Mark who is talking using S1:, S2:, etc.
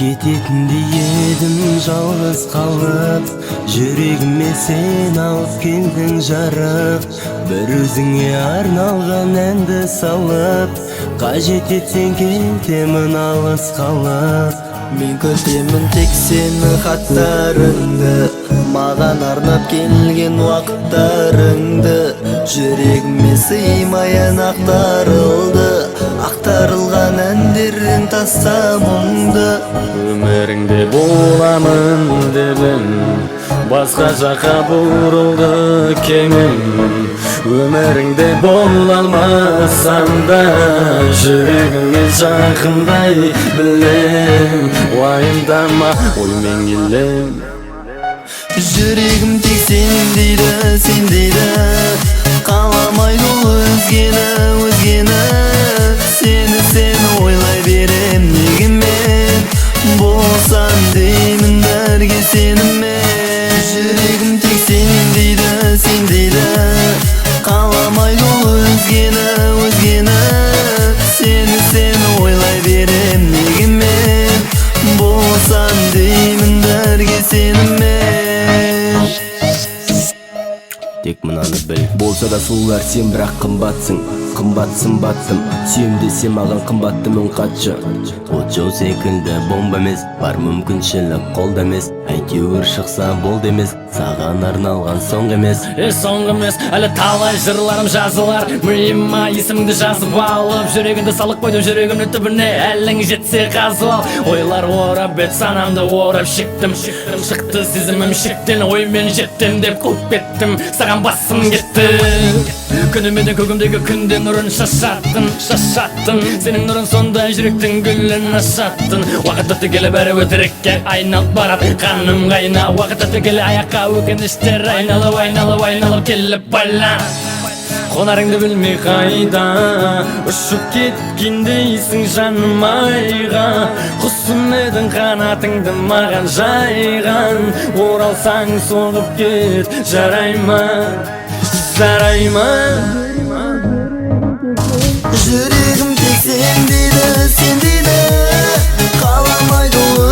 S1: кететіндей едім жалғыз қалып, жүрегіме сен алып келдің жарық. Бір өзіңе арналған әнді салып, қажет етсең кетемін алыс қалып.
S2: Мен күтемін тек сені хаттарыңды, маған арнап келген уақыттарыңды. Жүрегіме сыймай ән ақтарылған әндерден таста мұңды.
S3: Өміріңде боламын дедім, басқа жаққа бұрылды кемім. Өміріңде бола алмасам да, жүрегіңе жақындай білем. Уайымдама, оймен келем.
S2: Жүрегім тек сен дейді, қаламайды ол өзгені. Сені ойлай берем, неге мен болсам деймін бәрге сенімен. Жүрегім тек сен дейді, қаламайды ол өзгені. Сені ойлай берем, неге мен болсам деймін бәрге сенімен.
S1: Тек мынаны біл, болса да сұлулар сен бірақ қымбатсың. Қымбат сымбаттым, сүйем десе маған қымбатты мүн қатшы. От жау секілді бомба емес, бар мүмкіншілік қолда емес. Әйтеуір шықса болды емес, саған арналған соңғы емес.
S3: Соңғы емес, әлі талай жырларым жазылар. Миыма есіміңді жазып алып, жүрегіңді салық қойдым жүрегімнің түбіне. Әлің жетсе қазып ал, ойлар орап бет санамды орап шектім. Шықты сезімім шектен, оймен жеттім деп қуып кеттім, саған басым кетті. Күнімеден көгімдегі күнде нұрын шашаттын. Сенің нұрын сондай жүректің гүлін ашаттын. Уақыт өтті келі бәрі өтірікке айналып барады. Қаным қайна, уақыт өтті келі аяққа өкініштер айналып келіп байлан. Қонарыңды білмей қайда ұшып кеткендейсің жаным айға. Құсым едің қанатыңды маған жайған. Оралсаң соғып кет, жарай ма?
S2: Жүрегім тек сен дейді, қаламайды ол